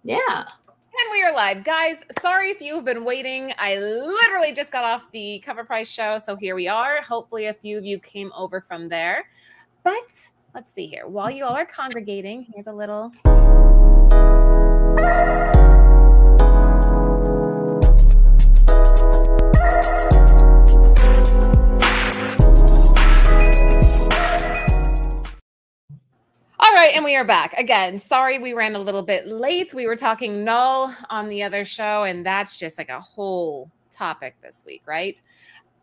Yeah. And we are live. Guys, sorry if you've been waiting. I literally just got off the Cover Price show, so here we are. Hopefully a few of you came over from there. But let's see here. While you all are congregating, here's a little... All right, and we are back again. Sorry, we ran a little bit late. We were talking null on the other show, and that's just like a whole topic this week, right?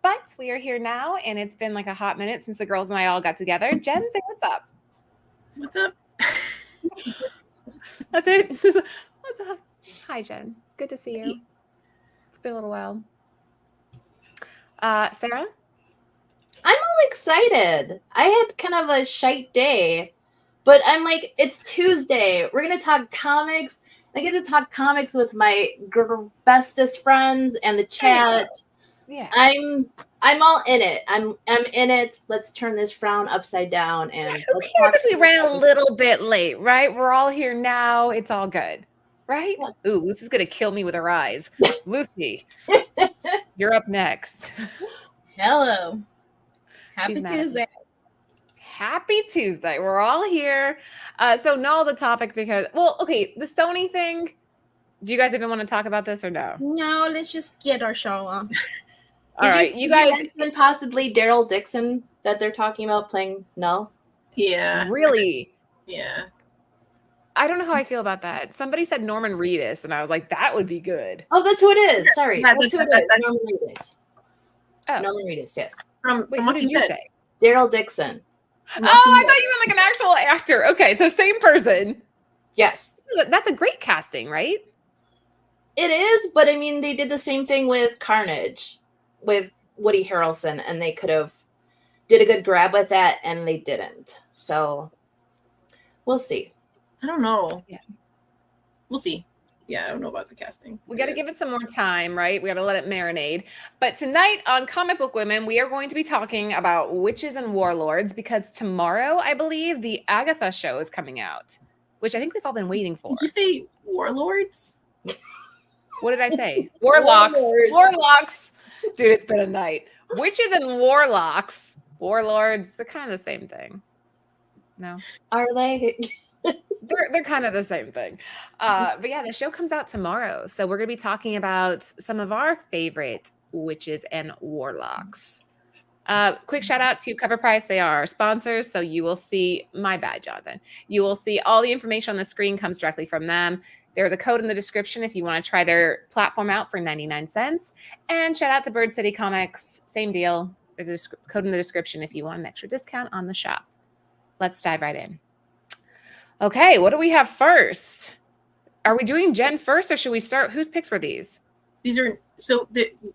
But we are here now, and it's been like a hot minute since the girls and I all got together. Jen, say what's up. What's up? That's it. What's up? Hi, Jen. Good to see you. It's been a little while. Sarah? I'm all excited. I had kind of a shite day, but I'm like, it's Tuesday. We're going to talk comics. I get to talk comics with my bestest friends and the chat. Yeah. I'm all in it. I'm in it. Let's turn this frown upside down. And who cares if we ran a little bit late, right? We're all here now. It's all good, right? Yeah. Ooh, Lucy's going to kill me with her eyes. Lucy, you're up next. Hello. Happy Tuesday. Happy Tuesday. We're all here. So null's a topic because, well, okay, the Sony thing. Do you guys even want to talk about this or no? No, let's just get our show on. All right, you guys. Mention possibly Daryl Dixon that they're talking about playing Null? Yeah. Really? Yeah. I don't know how I feel about that. Somebody said Norman Reedus, and I was like, that would be good. Oh, that's who it is. Sorry. That's who it is. Norman Reedus. Oh. Norman Reedus, yes. From what did you say? Daryl Dixon. Oh, I thought you meant like an actual actor. Okay, so same person. Yes. That's a great casting, right? It is, but I mean, they did the same thing with Carnage, with Woody Harrelson, and they could have did a good grab with that, and they didn't. So we'll see. I don't know. Yeah, we'll see. Yeah, I don't know about the casting. We got to give it some more time, right? We got to let it marinate. But tonight on Comic Book Women, we are going to be talking about witches and warlords because tomorrow, I believe, the Agatha show is coming out, which I think we've all been waiting for. Did you say warlords? What did I say? Warlocks. Warlocks. Dude, it's been a night. Witches and warlocks. Warlords, they're kind of the same thing. No? Are they? They're kind of the same thing. But yeah, the show comes out tomorrow. So we're going to be talking about some of our favorite witches and warlocks. Quick shout out to Cover Price. They are our sponsors. So you will see, my bad, Jonathan. You will see all the information on the screen comes directly from them. There's a code in the description if you want to try their platform out for 99 cents. And shout out to Bird City Comics. Same deal. There's a code in the description if you want an extra discount on the shop. Let's dive right in. Okay, what do we have first? Are we doing Jen first or should we start? Whose picks were these? These are, so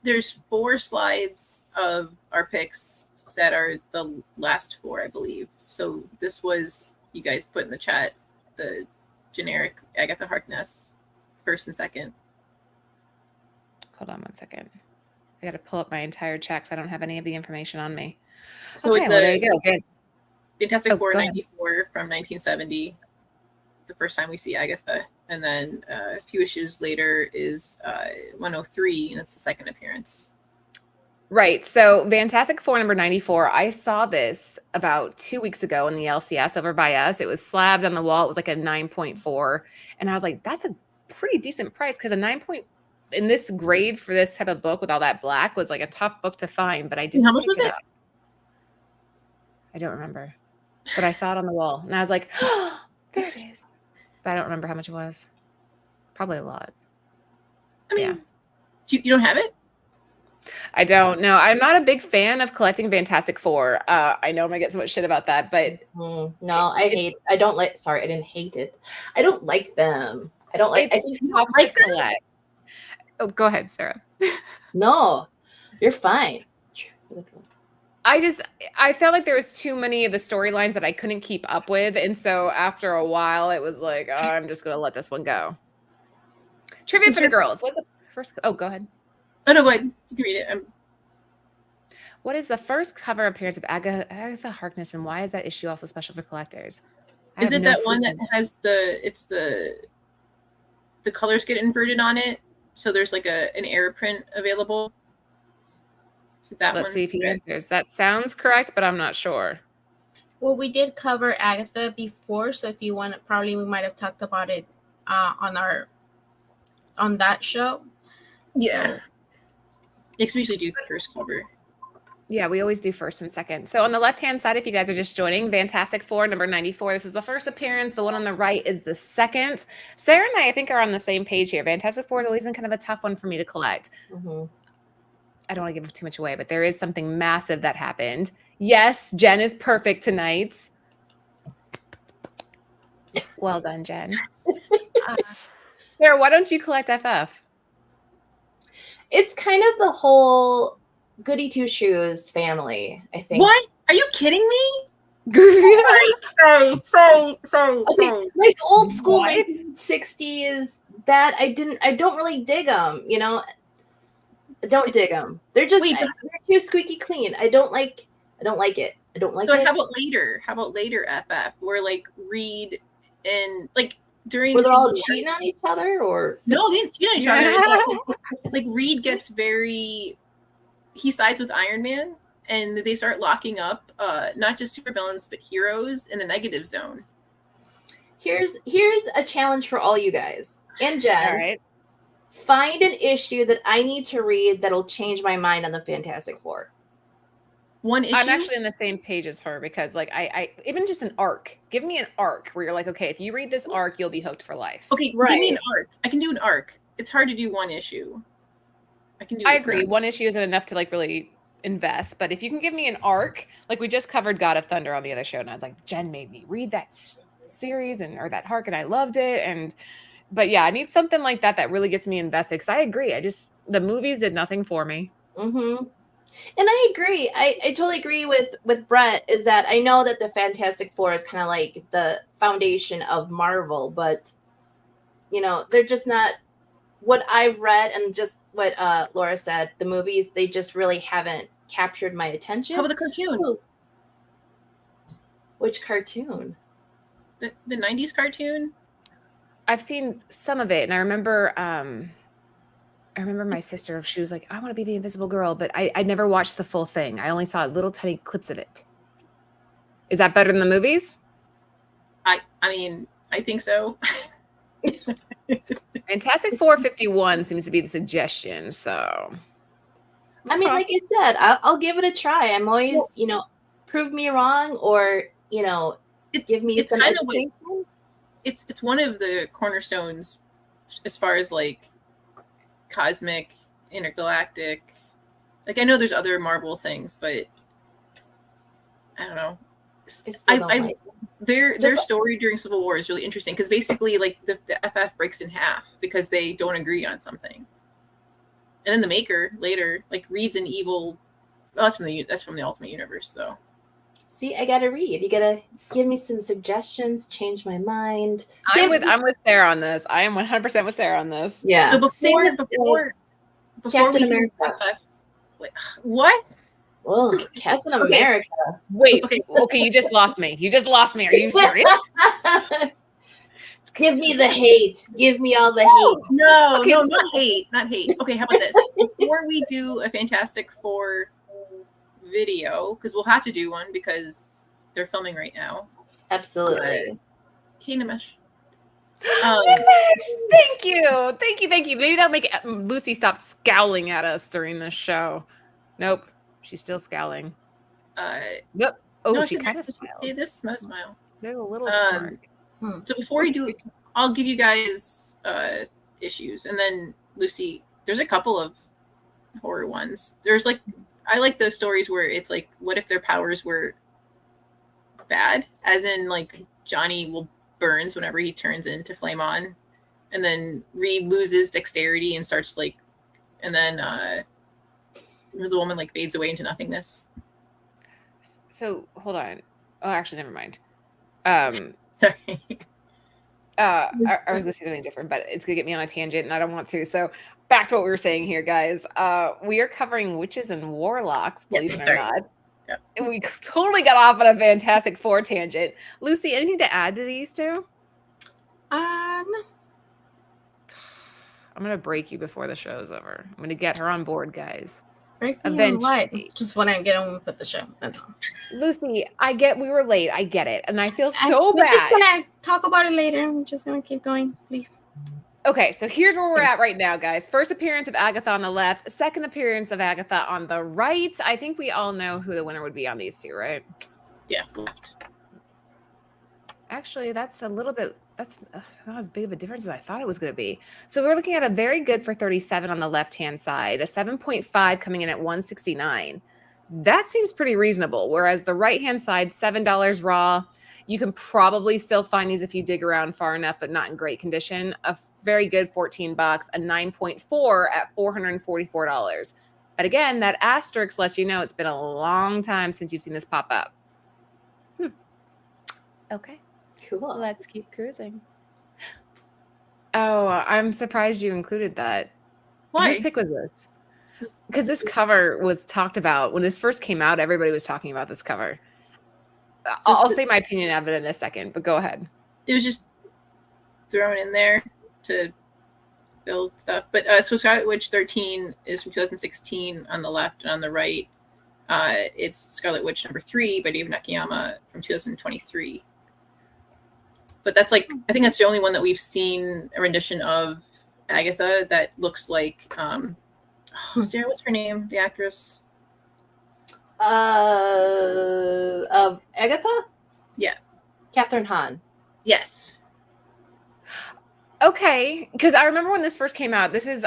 there's 4 slides of our picks that are the last 4, I believe. So this was, you guys put in the chat, the generic Agatha Harkness, first and second. Hold on one second. I got to pull up my entire checks. I don't have any of the information on me. So okay, it's well, there you go. Good. Fantastic Four 94 from 1970. The first time we see Agatha. And then a few issues later is 103, and it's the second appearance. Right. So Fantastic Four number 94. I saw this about 2 weeks ago in the LCS over by us. It was slabbed on the wall. It was like a 9.4. And I was like, that's a pretty decent price because a 9 point in this grade for this type of book with all that black was like a tough book to find. But I didn't. How much was it? I don't remember. But I saw it on the wall and I was like, oh, there it is. But I don't remember how much it was. Probably a lot. I mean, yeah. You don't have it? I don't know. I'm not a big fan of collecting Fantastic Four. I know I'm gonna get so much shit about that, but no, I don't like. Sorry, I didn't hate it. I don't like them. I don't like. It's tough to collect. Oh, go ahead, Sarah. No, you're fine. I felt like there was too many of the storylines that I couldn't keep up with, and so after a while, it was like, oh, I'm just gonna let this one go. Trivia for the girls. What's the first? Oh, go ahead. Oh no, go ahead. You can read it. What is the first cover appearance of Agatha Harkness, and why is that issue also special for collectors? Is it that one that has the the colors get inverted on it, so there's like an error print available. So that Let's one. see if he answers. That sounds correct, but I'm not sure. Well, we did cover Agatha before, so if you want, probably we might have talked about it on that show. Yeah. Because we usually do first cover. Yeah, we always do first and second. So on the left-hand side, if you guys are just joining, Fantastic Four, number 94. This is the first appearance. The one on the right is the second. Sarah and I think, are on the same page here. Fantastic Four has always been kind of a tough one for me to collect. Mm-hmm. I don't want to give too much away, but there is something massive that happened. Yes, Jen is perfect tonight. Well done, Jen. Sarah, why don't you collect FF? It's kind of the whole Goody Two Shoes family, I think. What? Are you kidding me? Sorry. Okay, like old school 1960s. That I don't really dig them. You know, I don't dig them. They're just they're too squeaky clean. I don't like it. I don't like So it. how about later? How about later FF? Where like Reed and like during were they all Civil War- cheating on each other, or No, they didn't cheat on each other. It's like Reed gets he sides with Iron Man, and they start locking up not just supervillains but heroes in the negative zone. here's a challenge for all you guys and Jen. All right. Find an issue that I need to read that'll change my mind on the Fantastic Four. One issue. I'm actually on the same page as her, because like I even just an arc. Give me an arc where you're like, okay, if you read this arc, you'll be hooked for life. Okay, Right. give me an arc. I can do an arc. It's hard to do one issue. I agree. One issue isn't enough to like really invest, but if you can give me an arc, like we just covered God of Thunder on the other show, and I was like, Jen made me read that series or that arc, and I loved it. But yeah, I need something like that really gets me invested. Because I agree, the movies did nothing for me. Mm-hmm. And I agree. I totally agree with Brett. Is that I know that the Fantastic Four is kind of like the foundation of Marvel, but you know they're just not what I've read, and just what Laura said. The movies, they just really haven't captured my attention. How about the cartoon? Ooh. Which cartoon? The 90s cartoon? I've seen some of it, and I remember my sister, she was like, I want to be the Invisible Girl, but I never watched the full thing. I only saw little tiny clips of it. Is that better than the movies? I mean, I think so. Fantastic Four 51 seems to be the suggestion, so. I mean, like I said, I'll give it a try. I'm always, prove me wrong, or, give me some education. It's one of the cornerstones as far as like cosmic, intergalactic. Like I know there's other Marvel things, but I don't know. Their story during Civil War is really interesting because basically like the FF breaks in half because they don't agree on something. And then the Maker later like reads an evil. Oh, that's from the Ultimate Universe, though. See, I gotta read. You gotta give me some suggestions, change my mind. I'm with Sarah on this. I am 100% with Sarah on this. Yeah. So before Captain we do America. wait, what? Oh, Captain America. Wait. Okay, you just lost me. Are you serious? Give me the hate. Give me all the hate. No, not hate. Okay, how about this? Before we do a Fantastic Four video, because we'll have to do one because they're filming right now. Absolutely. Hey, Nimesh. Thank you. Maybe that'll make Lucy stop scowling at us during this show. Nope, she's still scowling. Nope. Oh, no, she kind of smiled. There's no smile. There's a little smart. So before we do, I'll give you guys issues, and then Lucy. There's a couple of horror ones. There's like I like those stories where it's like, what if their powers were bad? As in, like Johnny burns whenever he turns into Flame On, and then Reed loses dexterity and starts like, and then there's a woman like fades away into nothingness. So hold on. Oh, actually, never mind. Sorry. I was going to say something different, but it's going to get me on a tangent, and I don't want to. So back to what we were saying here, guys. We are covering witches and warlocks, believe it or not. Yep. And we totally got off on a Fantastic Four tangent. Lucy, anything to add to these two? No. I'm gonna break you before the show's over. I'm gonna get her on board, guys. Break me on what? Eventually. Just want to get on with the show. That's all. Lucy, I get we were late. I get it. And I feel so We're just bad. going to talk about it later. I'm just going to keep going, please. Okay, so here's where we're at right now, guys. First appearance of Agatha on the left, second appearance of Agatha on the right. I think we all know who the winner would be on these two, right? Yeah, left. Actually, that's a little bit, that's not as big of a difference as I thought it was going to be. So we're looking at a very good for 37 on the left-hand side, a 7.5 coming in at 169. That seems pretty reasonable. Whereas the right-hand side, $7 raw. You can probably still find these if you dig around far enough, but not in great condition. A very good $14, a 9.4 at $444. But again, that asterisk lets you know it's been a long time since you've seen this pop up. Okay. Cool. Let's keep cruising. Oh, I'm surprised you included that. Why? Whose pick was this? Because this cover was talked about when this first came out. Everybody was talking about this cover. I'll say my opinion of it in a second, but go ahead. It was just thrown in there to build stuff. But so Scarlet Witch 13 is from 2016 on the left, and on the right, it's Scarlet Witch number 3 by David Nakayama from 2023. But that's like, I think that's the only one that we've seen a rendition of Agatha that looks like Sarah, what's her name? The actress? Of Agatha? Yeah. Catherine Hahn. Yes. Okay, because I remember when this first came out. This is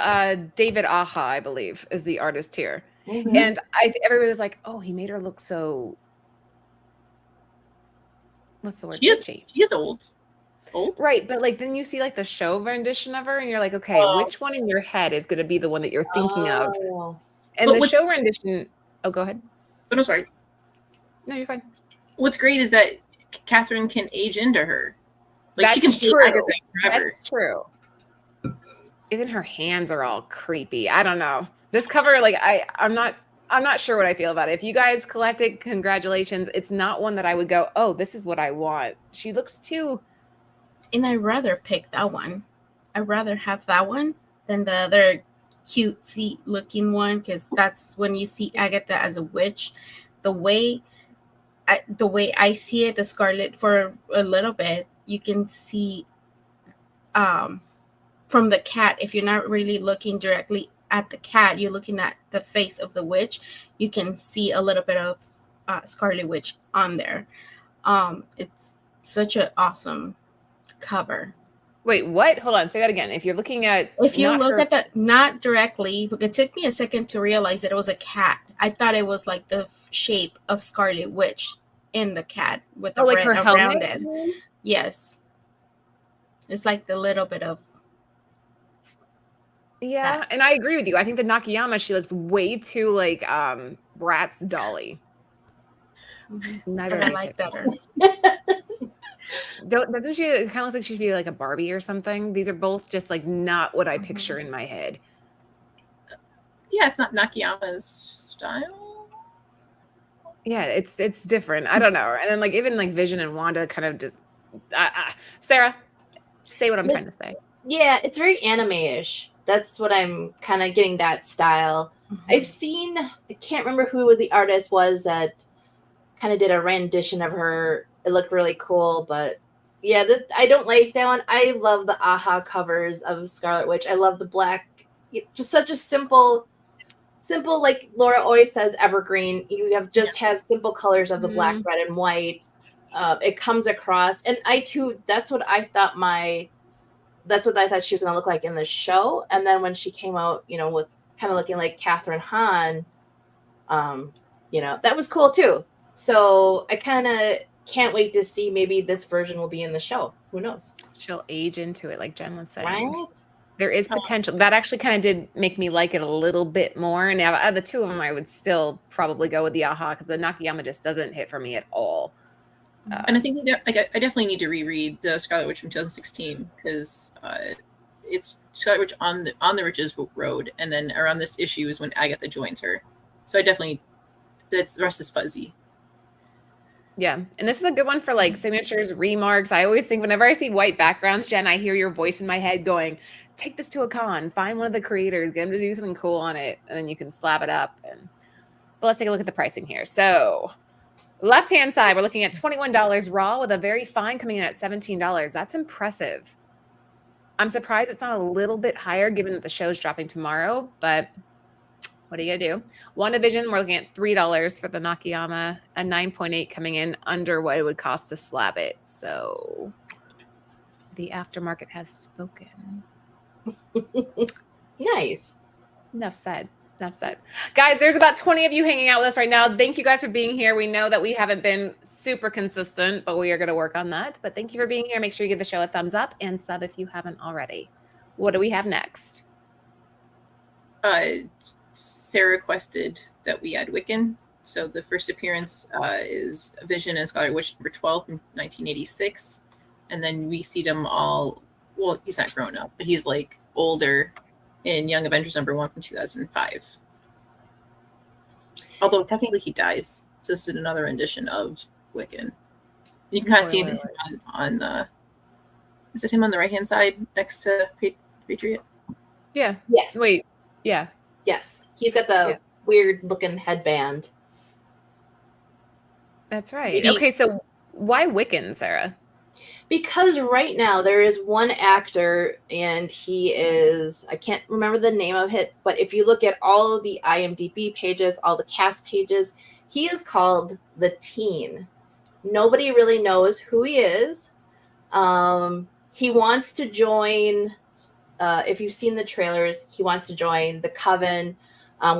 David Aja, I believe, is the artist here. Mm-hmm. And everybody was like, oh, he made her look so... What's the word? She is old. Old? Right, but like then you see like the show rendition of her and you're like, okay, which one in your head is going to be the one that you're thinking of? And But the show rendition... Oh, go ahead. But no, sorry. No, you're fine. What's great is that Catherine can age into her. Like she can That's stay true. Agatha forever. That's true. Even her hands are all creepy. I don't know. This cover, like I'm not sure what I feel about it. If you guys collect it, congratulations. It's not one that I would go, oh, this is what I want. She looks too... And I'd rather pick that one. I'd rather have that one than the other cutesy looking one, because that's when you see Agatha as a witch. The way I see it, the Scarlet, for a little bit, you can see from the cat. If you're not really looking directly at the cat, you're looking at the face of the witch. You can see a little bit of Scarlet Witch on there. It's such an awesome cover. Wait, what? Hold on. Say that again. If you're looking at... If you look at the... Not directly, it took me a second to realize that it was a cat. I thought it was like the shape of Scarlet Witch in the cat with the like red her around helmet? it. Yes. It's like the little bit of... Yeah, and I agree with you. I think the Nakayama, she looks way too like Bratz Dolly. Neither I of like them. better. Doesn't she? It kind of looks like she should be like a Barbie or something. These are both just like not what I picture in my head. Yeah, it's not Nakayama's style. Yeah, it's different. I don't know. And then like even like Vision and Wanda kind of just Sarah, say what I'm trying to say. Yeah, it's very anime-ish. That's what I'm kind of getting, that style. Mm-hmm. I've seen, I can't remember who the artist was that kind of did a rendition of her. It looked really cool, but yeah, I don't like that one. I love the Aha covers of Scarlet Witch. I love the black, just such a simple, like Laura always says, evergreen. You have simple colors of the black, red, and white. It comes across, and I too. That's what I thought she was gonna look like in the show. And then when she came out, with kind of looking like Catherine Hahn, that was cool too. So I kind of can't wait to see, maybe this version will be in the show. Who knows? She'll age into it, like Jen was saying. Right? There is potential. That actually kind of did make me like it a little bit more. Now, out of the two of them, I would still probably go with the Aha, because the Nakayama just doesn't hit for me at all. And I think I definitely need to reread the Scarlet Witch from 2016, because it's Scarlet Witch on the Witches Road, and then around this issue is when Agatha joins her. So I definitely, the rest is fuzzy. Yeah. And this is a good one for like signatures, remarks. I always think whenever I see white backgrounds, Jen, I hear your voice in my head going, take this to a con, find one of the creators, get them to do something cool on it, and then you can slap it up. But let's take a look at the pricing here. So left-hand side, we're looking at $21 raw with a very fine coming in at $17. That's impressive. I'm surprised it's not a little bit higher given that the show's dropping tomorrow, but what are you going to do? WandaVision, we're looking at $3 for the Nakayama, a 9.8 coming in under what it would cost to slab it. So the aftermarket has spoken. Nice. Enough said. Enough said. Guys, there's about 20 of you hanging out with us right now. Thank you guys for being here. We know that we haven't been super consistent, but we are going to work on that. But thank you for being here. Make sure you give the show a thumbs up and sub if you haven't already. What do we have next? Sarah requested that we add Wiccan. So the first appearance is Vision and Scarlet Witch number 12 from 1986. And then we see them all, well, he's not grown up, but he's like older in Young Avengers number 1 from 2005. Although technically he dies. So this is another rendition of Wiccan. You can kind of see him on is it him on the right-hand side next to Patriot? Yeah. Yes. Wait. Yeah. Yes. He's got the weird looking headband. That's right. Maybe. Okay, so why Wiccan, Sarah? Because right now there is one actor and he is, I can't remember the name of it, but if you look at all of the IMDb pages, all the cast pages, he is called the Teen. Nobody really knows who he is. He wants to join, if you've seen the trailers, he wants to join the Coven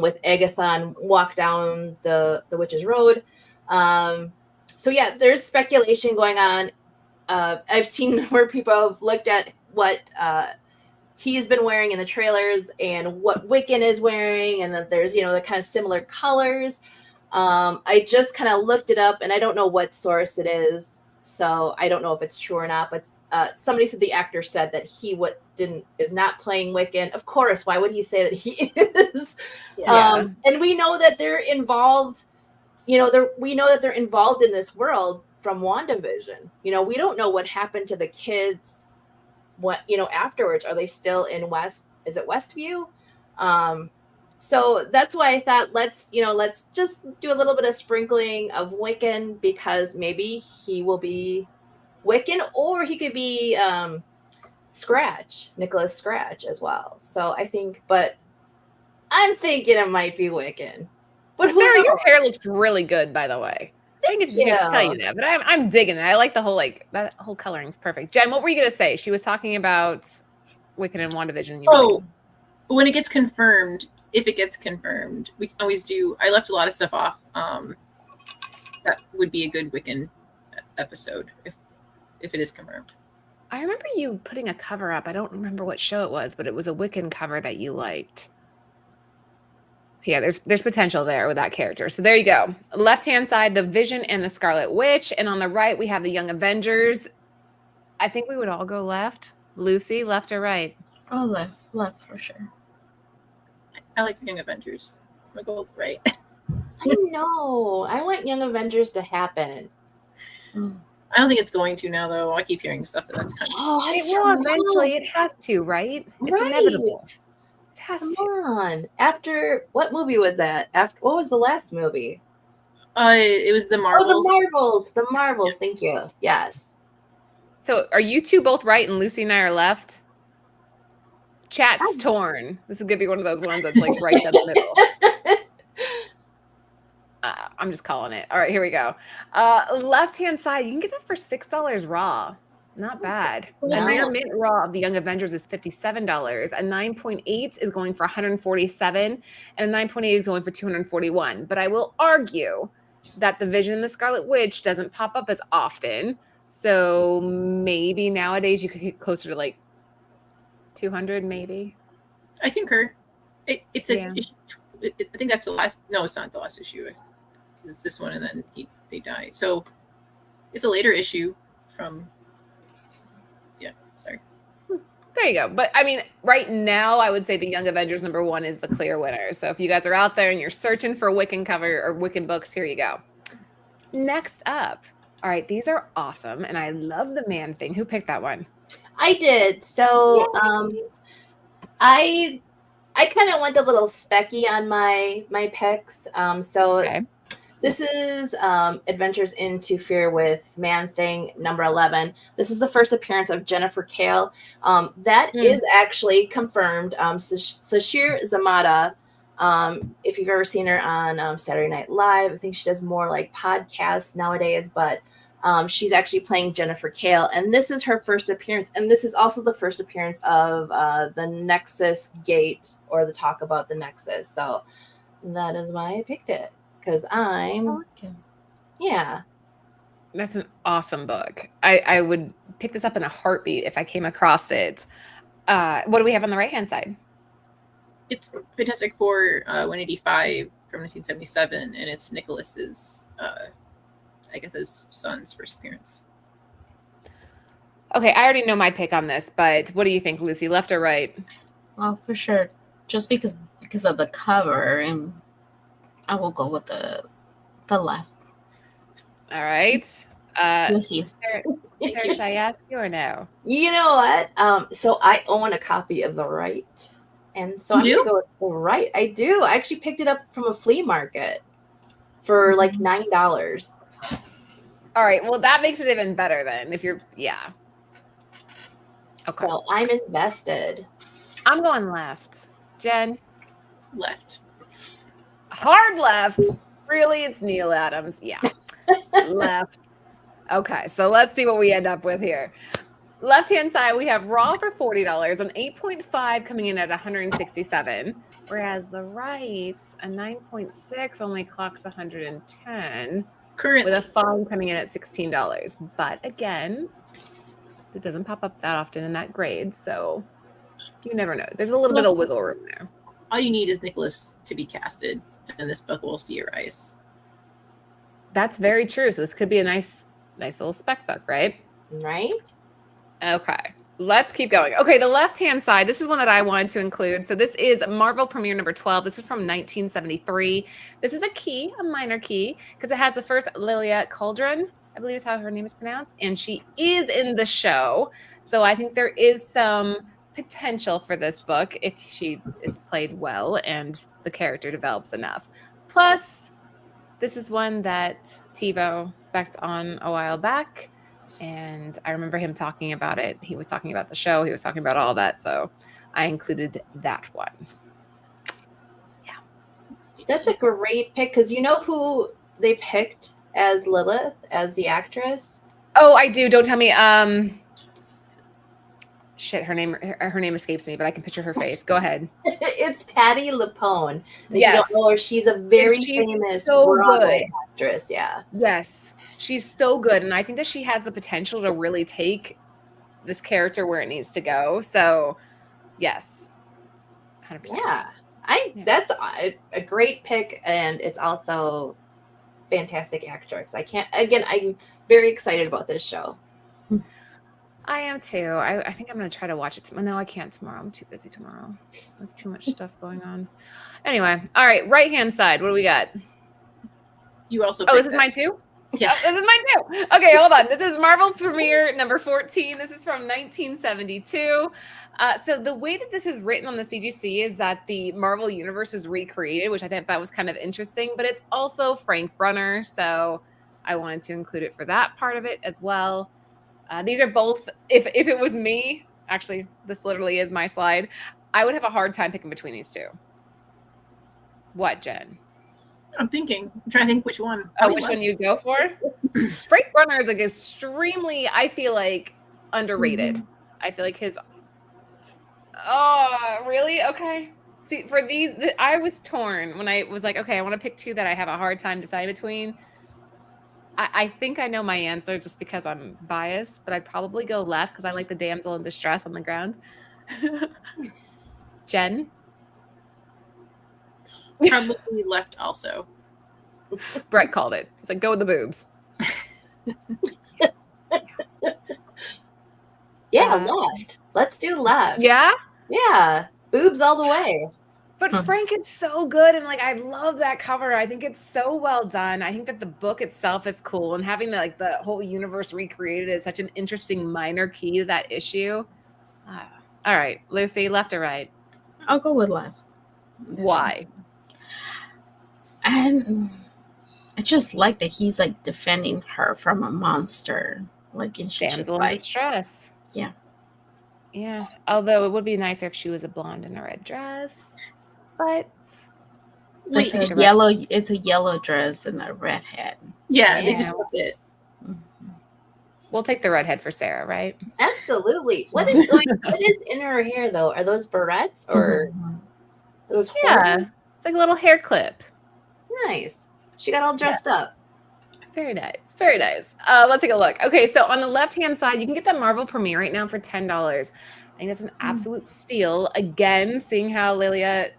with Agatha and walk down the Witch's Road. So yeah, there's speculation going on. I've seen where people have looked at what he's been wearing in the trailers and what Wiccan is wearing, and that there's, the kind of similar colors. I just kind of looked it up, and I don't know what source it is, so I don't know if it's true or not. But somebody said the actor said that he is not playing Wiccan. Of course, why would he say that he is? Yeah. And we know that they're involved. We know that they're involved in this world from WandaVision. We don't know what happened to the kids. What afterwards? Are they still in Is it Westview? So that's why I thought let's just do a little bit of sprinkling of Wiccan, because maybe he will be Wiccan, or he could be Nicholas Scratch as well. So I think, but I'm thinking it might be Wiccan. But Sarah, your hair looks really good, by the way. I think it's just to tell you that, but I'm digging it. I like the whole that whole coloring's perfect. Jen, what were you gonna say? She was talking about Wiccan and WandaVision. When it gets confirmed, if it gets confirmed, we can always do. I left a lot of stuff off. That would be a good Wiccan episode if it is confirmed. I remember you putting a cover up. I don't remember what show it was, but it was a Wiccan cover that you liked. Yeah, there's potential there with that character. So there you go. Left-hand side, the Vision and the Scarlet Witch. And on the right, we have the Young Avengers. I think we would all go left. Lucy, left or right? Oh, left for sure. I like Young Avengers. I'm going to go right. I know. I want Young Avengers to happen. I don't think it's going to now, though. I keep hearing stuff that's kind of... Oh, it will eventually. It has to, right? It's inevitable. Come on. After what movie was that? What was the last movie? It was the Marvels. Oh, the Marvels. Thank you. Yes. So are you two both right and Lucy and I are left? Chat's torn. This is gonna be one of those ones that's like right down the middle. I'm just calling it. All right, here we go. Left-hand side, you can get that for $6 raw. Not bad. Wow. A rare mint raw of the Young Avengers is $57. A 9.8 is going for $147, and a 9.8 is going for $241. But I will argue that the Vision and the Scarlet Witch doesn't pop up as often. So maybe nowadays you could get closer to like 200, maybe. I concur. It's a. I think that's the last. No, it's not the last issue. It's this one, and then they die. So it's a later issue from. Sorry. There you go. But I mean, right now, I would say the Young Avengers #1 is the clear winner. So if you guys are out there and you're searching for a Wiccan cover or Wiccan books, here you go. next up, all right, these are awesome, and I love the man thing. Who picked that one? I did. So I kind of went a little specky on my picks. So Okay. this is Adventures into Fear with Man Thing number 11. This is the first appearance of Jennifer Kale. That is actually confirmed. Sashir Zamata, if you've ever seen her on Saturday Night Live, I think she does more like podcasts nowadays, but she's actually playing Jennifer Kale. And this is her first appearance. And this is also the first appearance of the Nexus Gate, or the talk about the Nexus. So that is why I picked it. Because yeah. That's an awesome book. I would pick this up in a heartbeat if I came across it. What do we have on the right-hand side? It's Fantastic Four 185 from 1977, and it's Nicholas's, Agatha's son's first appearance. Okay, I already know my pick on this, but what do you think, Lucy? Left or right? Well, for sure, just because of the cover, and I will go with the left. All right. Lucy. Sarah, should I ask you or no? You know what? So I own a copy of the right. And so I'm going to go with the right. I do. I actually picked it up from a flea market for like $9. All right. Well, that makes it even better then. If you're, yeah. Okay. So I'm invested. I'm going left. Jen? Left. Hard left. Really? It's Neil Adams. Yeah. Left. Okay. So let's see what we end up with here. Left-hand side, we have Raw for $40, an 8.5 coming in at 167, whereas the right, a 9.6 only clocks 110, currently, with a fine coming in at $16. But again, it doesn't pop up that often in that grade, so you never know. There's a little bit of wiggle room there. All you need is Nicholas to be casted, and this book will see your eyes. That's very true. So this could be a nice little spec book, right? Right. Okay, let's keep going. Okay, the left-hand side, this is one that I wanted to include. So this is Marvel Premiere number 12. This is from 1973. This is a minor key, because it has the first Lilia Cauldron, I believe is how her name is pronounced, and she is in the show. So I think there is some potential for this book if she is played well and the character develops enough. Plus, this is one that TiVo spec'd on a while back. And I remember him talking about it. He was talking about the show. He was talking about all that. So I included that one. Yeah. That's a great pick, because you know who they picked as Lilith, as the actress? Oh, I do. Don't tell me. Shit, her name escapes me, but I can picture her face. Go ahead. It's Patti LuPone. And yes. If you don't know her, she's a very famous Broadway actress. Yeah. Yes. She's so good, and I think that she has the potential to really take this character where it needs to go. So, yes, 100%. Yeah, that's a great pick, and it's also fantastic actress. I'm very excited about this show. I am too. I think I'm going to try to watch it. No, I can't tomorrow. I'm too busy tomorrow. With too much stuff going on. Anyway, all right, right-hand side. What do we got? You also. Oh, this is mine too? Yeah. Oh, this is mine too. Okay, hold on. This is Marvel Premiere number 14. This is from 1972. So the way that this is written on the CGC is that the Marvel Universe is recreated, which I think that was kind of interesting, but it's also Frank Brunner. So I wanted to include it for that part of it as well. These are both, if it was me, actually, this literally is my slide, I would have a hard time picking between these two. What, Jen? I'm trying to think which one. Which one you'd go for? Frank Brunner is like extremely, I feel like, underrated. Mm-hmm. I feel like his. Oh, really? Okay. See, for these, I was torn when I was like, okay, I want to pick two that I have a hard time deciding between. I think I know my answer just because I'm biased, but I'd probably go left because I like the damsel in distress on the ground. Jen? Probably left also. Brett called it. It's like, go with the boobs. Yeah, left. Let's do left. Yeah? Yeah. Boobs all the way. But Frank is so good, and like I love that cover. I think it's so well done. I think that the book itself is cool, and having the whole universe recreated is such an interesting minor key to that issue. All right, Lucy, left or right? I'll go with left. Why? And I just like that he's like defending her from a monster. Like, and she's just Damsel in like, distress. yeah. Yeah. Although it would be nicer if she was a blonde in a red dress. But Wait, it's a yellow dress and a red hat. Yeah, they just looked it. We'll take the redhead for Sarah, right? Absolutely. What is in her hair though? Are those barrettes or are those horns? It's like a little hair clip. Nice. She got all dressed up. Very nice. Very nice. Let's take a look. Okay, so on the left-hand side, you can get that Marvel Premiere right now for $10. I think that's an absolute steal. Again, seeing how Lilia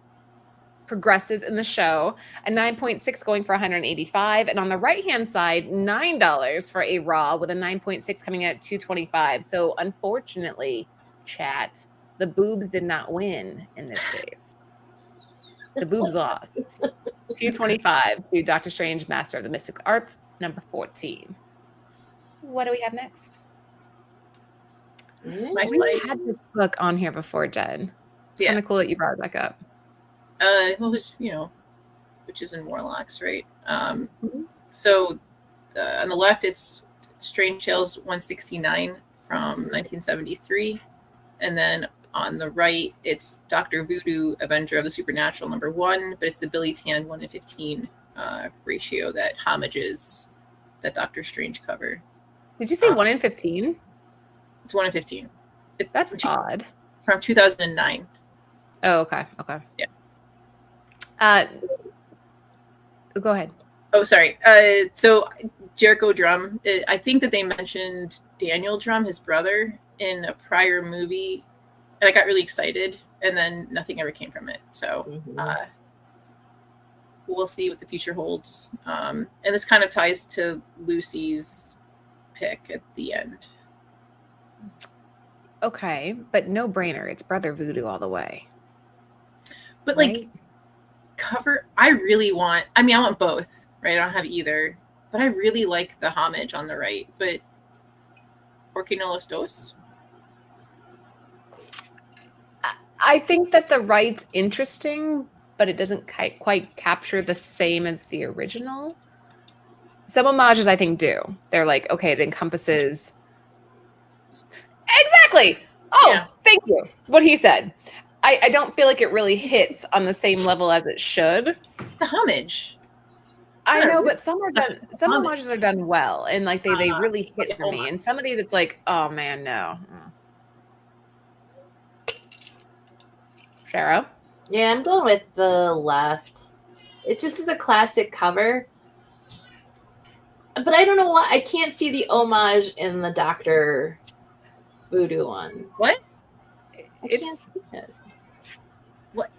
progresses in the show. A 9.6 going for $185. And on the right-hand side, $9 for a Raw with a 9.6 coming in at $225. So unfortunately, chat, the boobs did not win in this case. The boobs lost. $225 to Doctor Strange, Master of the Mystic Arts, number 14. What do we have next? We've had this book on here before, Jen. It's kind of cool that you brought it back up. Well, it was, Witches and Warlocks, right? So on the left, it's Strange Tales 169 from 1973. And then on the right, it's Dr. Voodoo, Avenger of the Supernatural, number 1, but it's the Billy Tan 1 in 15 ratio that homages that Doctor Strange cover. Did you say 1 in 15? It's 1 in 15. That's odd. From 2009. Oh, okay. Okay. Yeah. Go ahead. Oh, sorry. So Jericho Drum, I think that they mentioned Daniel Drum, his brother, in a prior movie, and I got really excited, and then nothing ever came from it. So we'll see what the future holds. And this kind of ties to Lucy's pick at the end. Okay, but no brainer. It's Brother Voodoo all the way. But like cover, I want both, right? I don't have either, but I really like the homage on the right. But ¿Por qué no los dos? I think that the right's interesting, but it doesn't quite capture the same as the original. Some homages I think do. They're like, okay, it encompasses. Exactly. Oh, yeah. Thank you. What he said. I don't feel like it really hits on the same level as it should. It's a homage. I know, but some are done. Some homages are done well, and like they really hit for me. And some of these, it's like, oh man, no. Cheryl? Yeah, I'm going with the left. It just is a classic cover. But I don't know why. I can't see the homage in the Dr. Voodoo one. What? I can't see it. What?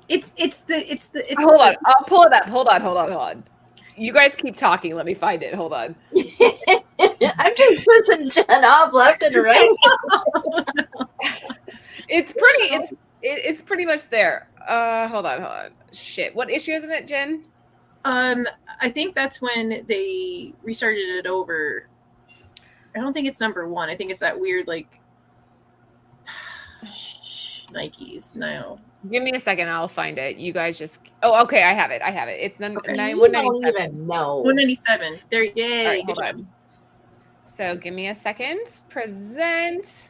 It's Hold on. I'll pull it up. Hold on. You guys keep talking. Let me find it. Hold on. I'm just pissing Jen off left and right. It's pretty much there. Hold on. Shit. What issue isn't it, Jen? I think that's when they restarted it over. I don't think it's number 1. I think it's that weird like Nikes. No. Give me a second. I'll find it. You guys just. Oh, okay. I have it. It's 197. 197. There. Yay. Right, good job. So give me a second. Present.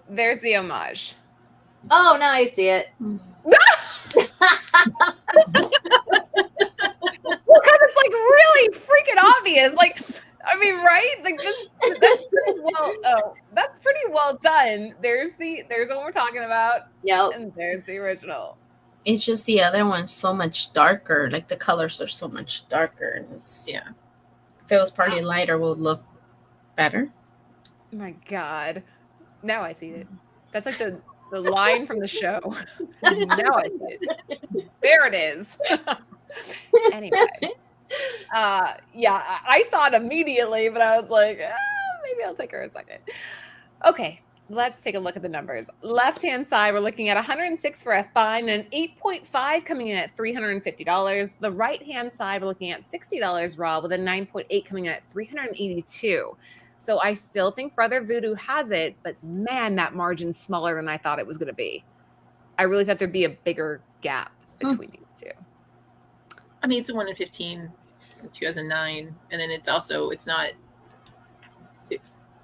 There's the homage. Oh, now I see it. Because it's like really freaking obvious. Like, I mean, right? Like that's pretty well. Oh, that's pretty well done. There's what we're talking about. Yep. And there's the original. It's just the other one's so much darker. Like the colors are so much darker. If it was probably lighter, would look better. Oh my God. Now I see it. That's like the line from the show. Now I see it. There it is. Anyway. I saw it immediately, but I was like, maybe I'll take her a second. Okay, let's take a look at the numbers. Left-hand side, we're looking at 106 for a fine and 8.5 coming in at $350. The right-hand side, we're looking at $60 raw with a 9.8 coming in at $382. So I still think Brother Voodoo has it, but man, that margin's smaller than I thought it was going to be. I really thought there'd be a bigger gap between these two. I mean, it's a 1 in 15 from 2009, and then it's not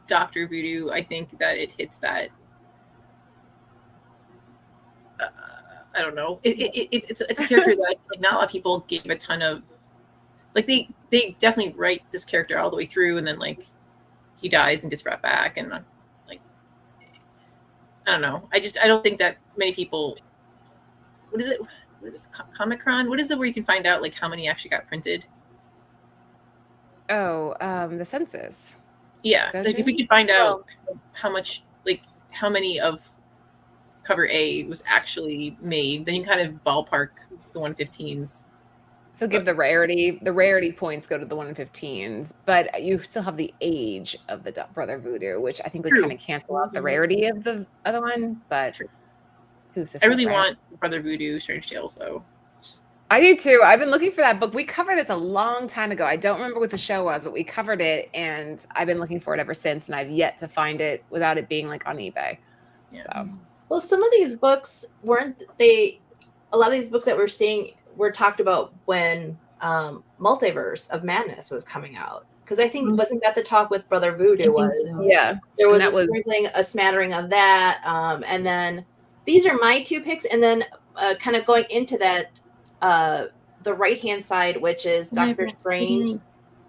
Dr. Voodoo. I think that it hits that. I don't know. It's a character that like not a lot of people gave a ton of. Like they definitely write this character all the way through, and then like he dies and gets brought back, and like I don't know. I don't think that many people. What is it? Comic-Con? What is it where you can find out like how many actually got printed? Oh, the census. Yeah, Don't like you? if we could find out how much, like how many of cover A was actually made, then you kind of ballpark the 115s. So give the rarity points go to the 115s, but you still have the age of the Brother Voodoo, which I think would True. kind of cancel out the rarity of the other one. But True. who's to I really say, right? want Brother Voodoo Strange Tales though. I do too. I've been looking for that book. We covered this a long time ago. I don't remember what the show was, but we covered it, and I've been looking for it ever since, and I've yet to find it without it being like on eBay. Yeah. So Well, some of these books weren't they? A lot of these books that we're seeing were talked about when Multiverse of Madness was coming out. Because I think wasn't that the talk with Brother Voodoo was? So. yeah, There was And that was- sprinkling, a smattering of that, and then these are my two picks, and then kind of going into that, the right hand side, which is Doctor Strange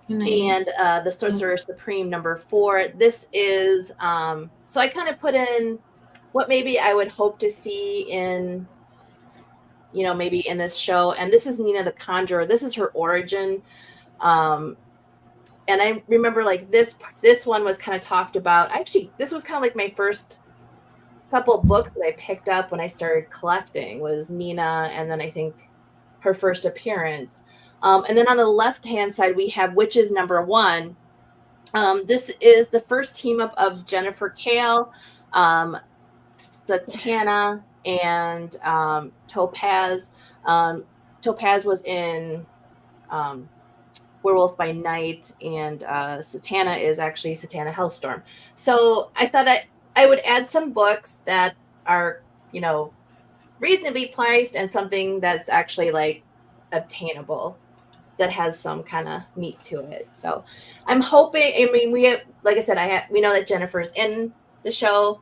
and the Sorcerer Supreme #4. This is so I kind of put in what maybe I would hope to see in, you know, maybe in this show. And this is Nina the Conjurer. This is her origin. And I remember like this one was kind of talked about. Actually, this was kind of like my first couple of books that I picked up when I started collecting was Nina, and then I think her first appearance. And then on the left-hand side, we have Witches #1. This is the first team up of Jennifer Kale, Satana, and Topaz. Topaz was in Werewolf by Night, and Satana is actually Satana Hellstorm. So I thought I would add some books that are, you know, reasonably priced and something that's actually like obtainable, that has some kind of meat to it. So I'm hoping, I mean, we have, like I said, we know that Jennifer's in the show.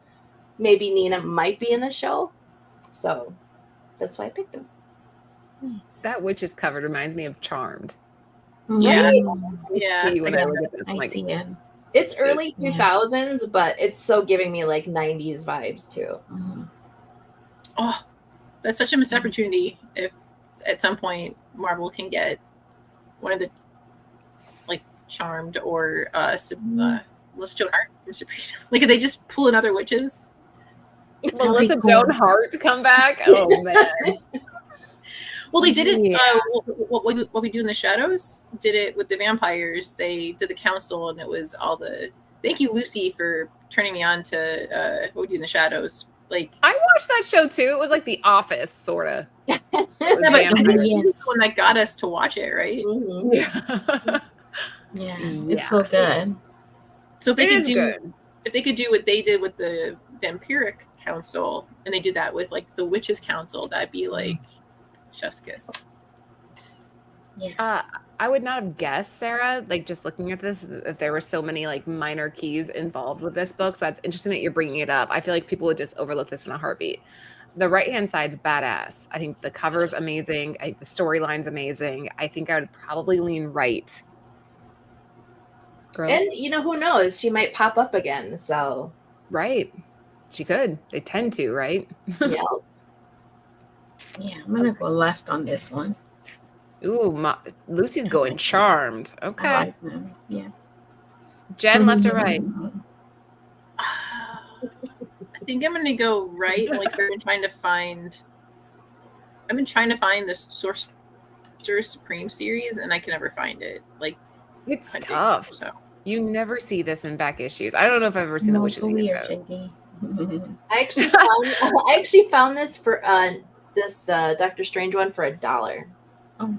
Maybe Nina might be in the show. So that's why I picked him. that witch's cover reminds me of Charmed. Yeah. Right? Yeah. When I look at this, I'm I like, see it. It's early Yeah. 2000s, but it's so giving me like 90s vibes too. Oh, that's such a missed opportunity. If at some point Marvel can get one of the like Charmed or Melissa Joan Hart from Sabrina, like if they just pull another witches. Melissa cool. Joan Hart to come back. Oh man. Well, they did it. Yeah. What we do in the shadows did it with the vampires. They did the council, and it was all the. Thank you, Lucy, for turning me on to what we do in the shadows. Like I watched that show too. It was like The Office, sort of. yeah, but I think Yes. she was the one that got us to watch it, right? Mhm. Yeah. Yeah, Yeah. it's so good. So if they It could is do good. if they could do what they did with the vampiric council, and they did that with like the witches council, that'd be like chef's kiss. I would not have guessed, Sarah, like just looking at this, that there were so many like minor keys involved with this book. So that's interesting that you're bringing it up. I feel like people would just overlook this in a heartbeat. The right-hand side's badass. I think the cover's amazing. I think the storyline's amazing. I think I would probably lean right. Girls? And you know, who knows? She might pop up again. So Right. She could. They tend to, right? yeah. Yeah, I'm gonna go left on this one. Ooh, Lucy's going Charmed. I Okay. like them. Yeah. Jen, left or right? I think I'm gonna go right. Like I've been trying to find the Sorcerer Supreme series, and I can never find it. Like It's hunting, tough. So You never see this in back issues. I don't know if I've ever seen the No, Witches so weird, Handbook. JD. I actually found this for this Doctor Strange one for $1.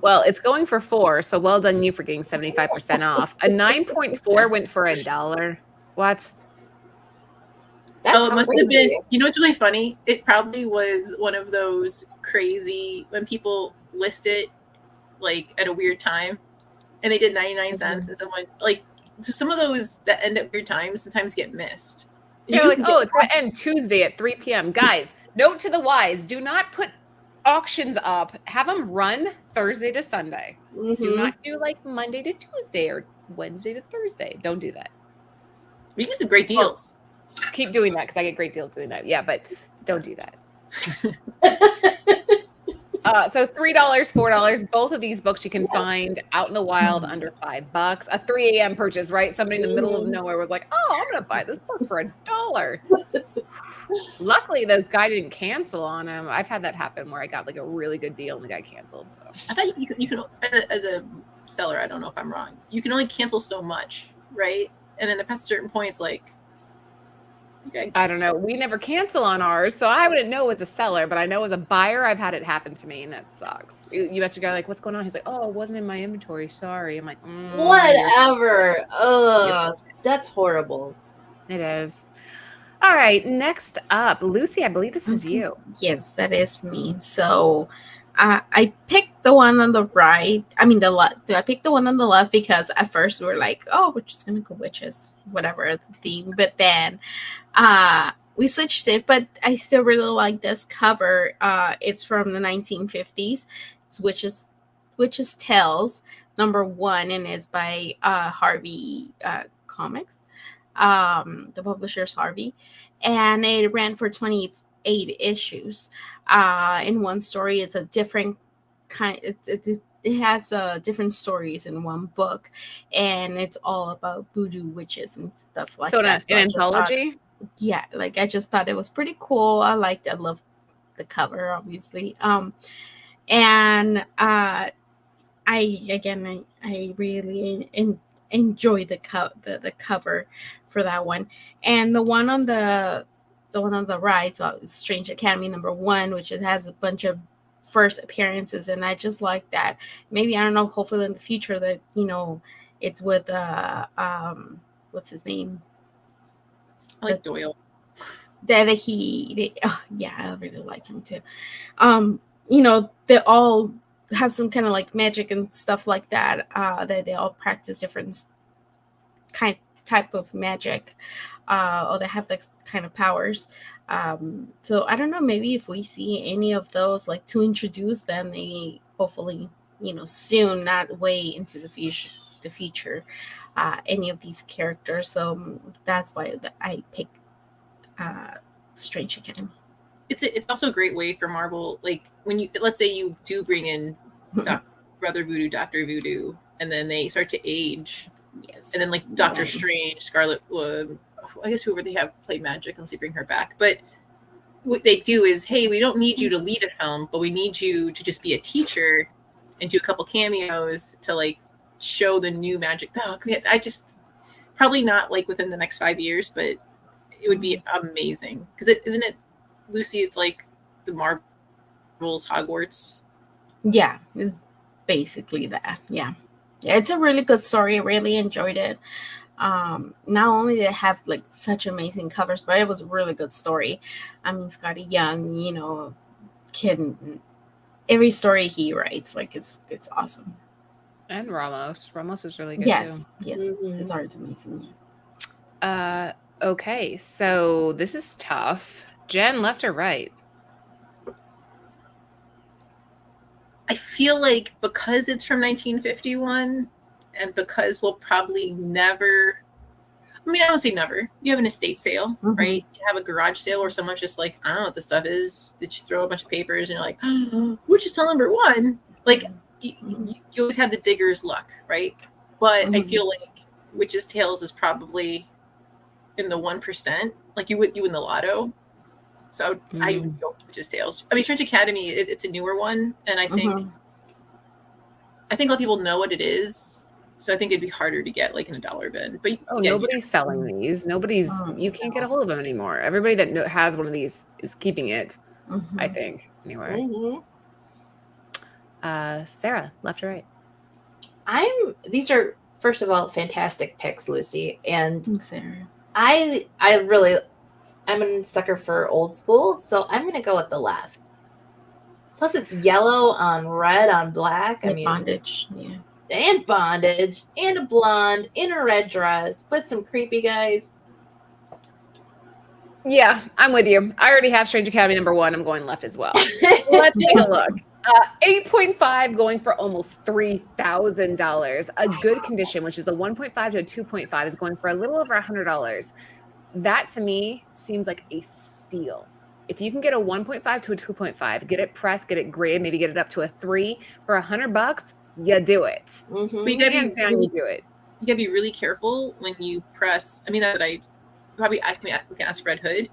Well, it's going for $4, so well done you for getting 75% off. A 9.4 went for $1. What? That's it must crazy. have been. You know what's really funny? It probably was one of those crazy when people list it like at a weird time, and they did 99 cents, and someone like so some of those that end at weird times sometimes get missed. And You're you like, can oh, get it's going to end Tuesday at 3 p.m. Guys, note to the wise, do not put auctions up. Have them run Thursday to Sunday. Do not do like Monday to Tuesday or Wednesday to Thursday. Don't do that. you get some great deals. Keep doing that because I get great deals doing that. Yeah, but don't do that. So $3, $4. Both of these books you can find out in the wild under $5. A 3 a.m. purchase, right? Somebody in the middle of nowhere was like, "Oh, I'm gonna buy this book for $1." Luckily, the guy didn't cancel on him. I've had that happen where I got like a really good deal and the guy canceled. So I thought you can as a seller. I don't know if I'm wrong. You can only cancel so much, right? And then past a certain point, it's like. I don't know. We never cancel on ours, so I wouldn't know as a seller, but I know as a buyer, I've had it happen to me, and that sucks. You ask your guy, like, what's going on? He's like, oh, it wasn't in my inventory. Sorry. I'm like, whatever. Ugh, that's horrible. It is. All right. Next up, Lucy, I believe this is you. Yes, that is me. So I picked the one on the right. I mean, the left. I picked the one on the left because at first we were like, oh, we're just going to go witches, whatever the theme. But then we switched it, but I still really like this cover. It's from the 1950s. It's Witches Tales #1, and it's by Harvey Comics. The publisher's Harvey, and it ran for 28 issues. In one story, it's a different kind. It has different stories in one book, and it's all about voodoo witches and stuff like that. So an anthology. Yeah, like I just thought it was pretty cool. I love the cover, obviously. And I really enjoy the cover for that one. And the one on the right, so it's Strange Academy #1, which it has a bunch of first appearances, and I just like that. Maybe, I don't know, hopefully in the future that it's with what's his name? I like Doyle. I really like him too. They all have some kind of like magic and stuff like that. They all practice different type of magic, or they have like kind of powers. So I don't know, maybe if we see any of those, like to introduce them, maybe hopefully soon, not way into the future, any of these characters. So that's why I picked Strange Academy. It's also a great way for Marvel, like when let's say you do bring in Brother Voodoo, Dr. Voodoo, and then they start to age. Yes. And then like Doctor Strange, Scarlet, I guess whoever they have played magic, unless they bring her back. But what they do is, hey, we don't need you to lead a film, but we need you to just be a teacher and do a couple cameos to like show the new magic. Oh, I just probably not like within the next 5 years, but it would be amazing. Because isn't it, Lucy? It's like the Marvel's Hogwarts. Yeah, it's basically that. Yeah, it's a really good story. I really enjoyed it. Not only did it have like such amazing covers, but it was a really good story. I mean, Scotty Young, every story he writes, like it's awesome. And Ramos is really good too. Yes, his art's amazing. Okay, so this is tough. Jen, left or right? I feel like because it's from 1951 and because we'll probably never, I mean, I don't say never. You have an estate sale, right? You have a garage sale where someone's just like, I don't know what the stuff is. They just throw a bunch of papers and you're like, oh, Witches Tale #1. Like, you always have the digger's luck, right? But I feel like Witches Tales is probably in the 1%. Like you win the lotto. So I would go with Witches Tales. I mean, Strange Academy, it's a newer one, and I think a lot of people know what it is. So I think it'd be harder to get like in a dollar bin. But Oh, again, nobody's selling these. Nobody's. You can't get a hold of them anymore. Everybody that has one of these is keeping it. I think anyway. Sarah, left or right? These are, first of all, fantastic picks, Lucy, and Sarah. I'm a sucker for old school, so I'm gonna go with the left. Plus, it's yellow on red on black. I mean, bondage, yeah, and bondage, and a blonde in a red dress with some creepy guys. Yeah, I'm with you. I already have Strange Academy #1. I'm going left as well. Let's take a look. 8.5 going for almost $3,000. A good condition, which is the 1.5 to a 2.5, is going for a little over $100. That to me seems like a steal. If you can get a 1.5 to a 2.5, get it pressed, get it graded, maybe get it up to a 3 for $100, you do it. But you gotta Hands down, you do it. You gotta be really careful when you press. I mean, that I probably ask me. We can ask Red Hood.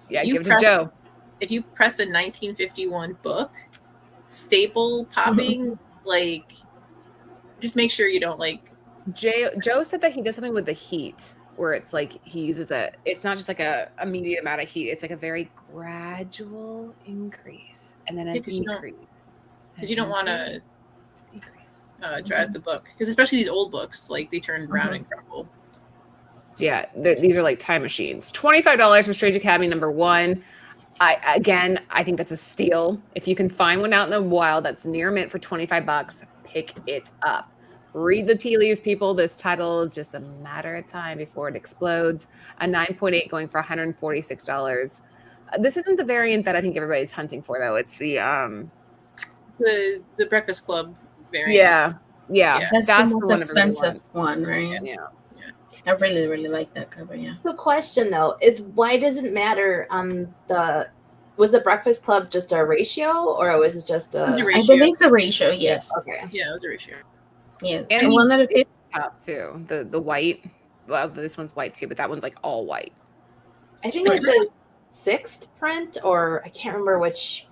Yeah, give it to Joe. If you press a 1951 book, staple popping, like, just make sure you don't like. Joe said that he does something with the heat, where it's like he uses it's not just like a immediate amount of heat. It's like a very gradual increase and then a decrease. Because you don't want to dry out the book. Because especially these old books, like they turn brown and crumble. Yeah, these are like time machines. $25 for Strange Academy #1. I think that's a steal. If you can find one out in the wild that's near mint for $25, pick it up. Read the tea leaves, people. This title is just a matter of time before it explodes. A 9.8 going for $146. This isn't the variant that I think everybody's hunting for, though. It's the Breakfast Club variant. Yeah. That's the most expensive one, right? Yeah. I really, really like that cover. Yeah. So, question though is why does it matter on was the Breakfast Club just a ratio or was it just a? It was a ratio. I believe it's a ratio. Yes. Okay. Yeah, it was a ratio. Yeah, and one that is top too. The white. Well, this one's white too, but that one's like all white. I think it was the 6th print, or I can't remember which.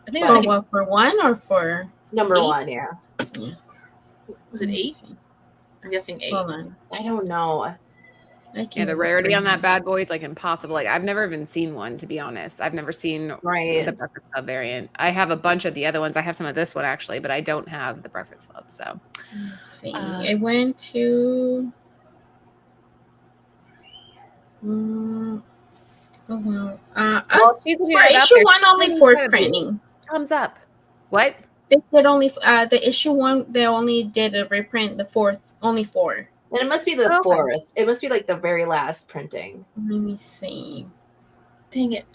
I think it was like for 1 or for #1. Yeah. Was it 8? I'm guessing 8. Hold on. I don't know. Yeah, the rarity on that bad boy is like impossible. Like I've never even seen one, to be honest. I've never seen the Breakfast Club variant. I have a bunch of the other ones. I have some of this one actually, but I don't have the Breakfast Club. So let's see. It went to. Oh wow. For issue 1, only 4 printing. Thumbs up. What? They did only the issue 1. They only did a reprint. The 4th, only 4. And it must be the 4th. It must be like the very last printing. Let me see. Dang it.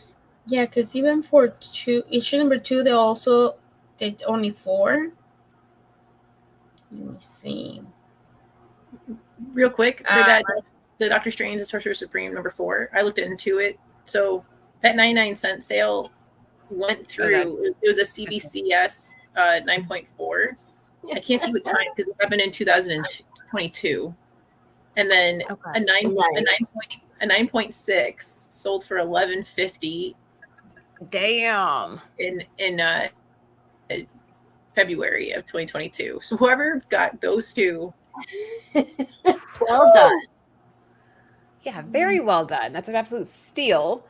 Yeah, because even for issue #2, they also did only 4. Let me see. Real quick, for that, the Doctor Strange, the Sorcerer Supreme #4, I looked into it. So that 99-cent sale went through. It was a CBCS 9.4. I can't see what time because it happened in 2022. And then a 9.6 sold for $11.50. Damn. In February of 2022. So whoever got those two, well done. Yeah, very well done. That's an absolute steal.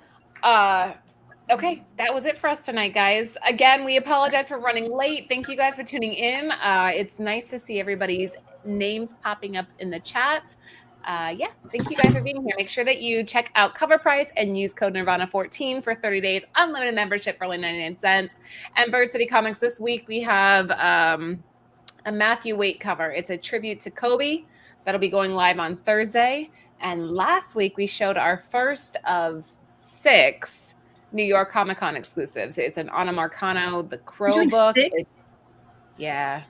Okay, that was it for us tonight, guys. Again, we apologize for running late. Thank you guys for tuning in. It's nice to see everybody's names popping up in the chat. Yeah, thank you guys for being here. Make sure that you check out Cover Price and use code Nirvana14 for 30 days unlimited membership for only 99 cents. And Bird City Comics this week, we have a Matthew Waite cover. It's a tribute to Kobe. That'll be going live on Thursday. And last week, we showed our first of 6 New York Comic Con exclusives. It's an Anna Marcano, The Crow book. Yeah.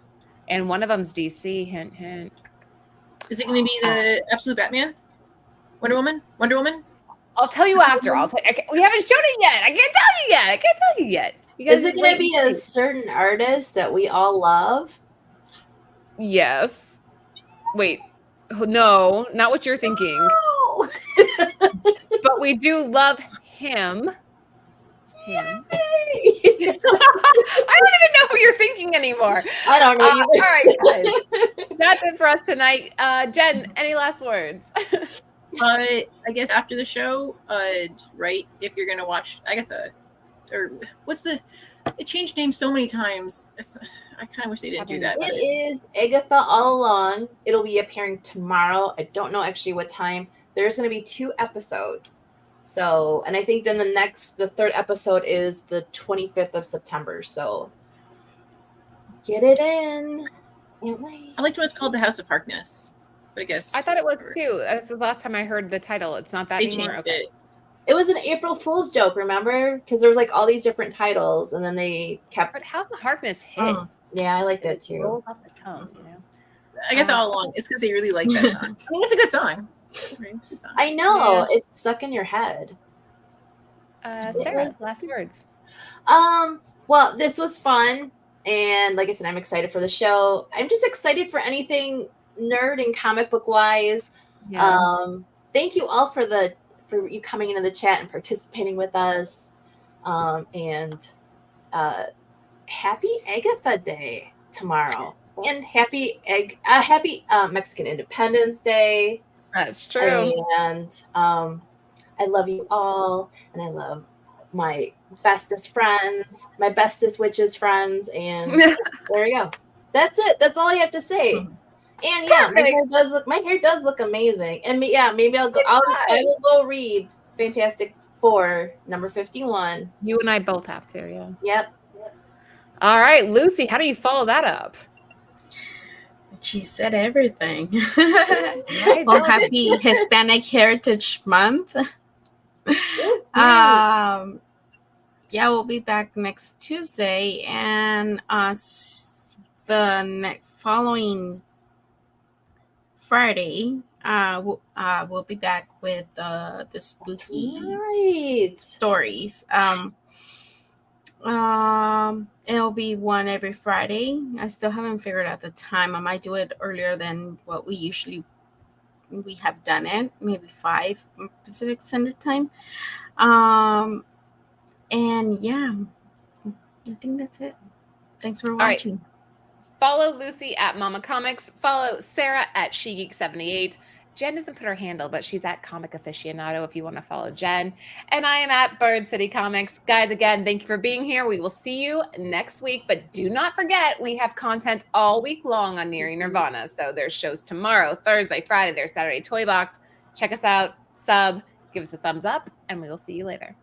And one of them's DC. Hint, hint. Is it going to be the Absolute Batman? Wonder Woman? I'll tell you after. We haven't shown it yet. I can't tell you yet. You guys Is it going to be a certain artist that we all love? Yes. Wait. No, not what you're thinking. No. But we do love him. I don't even know who you're thinking anymore. I don't know. All right, guys. That's it for us tonight. Jen, any last words? I guess after the show, right? If you're gonna watch Agatha, or what's the? It changed names so many times. I kind of wish they didn't do that. It is Agatha All Along. It'll be appearing tomorrow. I don't know actually what time. There's going to be 2 episodes. So, and I think then the third episode is the 25th of September. So, get it in. Can't wait. I liked when it's called The House of Harkness, but I guess I thought it was too. That's the last time I heard the title. It's not that they anymore. changed Okay. it. It was an April Fool's joke, remember? Because there was like all these different titles, and then they kept. But House of Harkness hit. Oh, yeah, I like that It too. rolls off the tongue, you know. I got that all along. It's because they really like that song. I mean, it's a good song. Right? Good song. I know Yeah. it's stuck in your head. Sarah, last words. Well, this was fun, and like I said, I'm excited for the show. I'm just excited for anything nerd and comic book wise. Thank you all for you coming into the chat and participating with us. And happy Agatha Day tomorrow, and happy Mexican Independence Day. That's true. And I love you all, and I love my bestest friends, my bestest witches friends, and there we go. That's it. That's all I have to say. And yeah, my hair does look amazing. And maybe I'll go. I will go read Fantastic Four number 51. You and I both have to. Yeah. Yep. All right, Lucy, how do you follow that up? She said everything. Right, Oh, happy Hispanic Heritage Month. Yeah, we'll be back next Tuesday, and the following Friday, we'll be back with the spooky stories. It'll be one every Friday. I still haven't figured out the time. I might do it earlier than what we have done it, maybe 5 Pacific Standard Time. And yeah, I think that's it. Thanks for watching. Right. Follow Lucy at Mama Comics. Follow Sarah at SheGeek78. Jen doesn't put her handle, but she's at Comic Aficionado if you want to follow Jen. And I am at Bird City Comics. Guys, again, thank you for being here. We will see you next week. But do not forget, we have content all week long on Nearing Nirvana. So there's shows tomorrow, Thursday, Friday, there's Saturday Toy Box. Check us out, sub, give us a thumbs up, and we will see you later.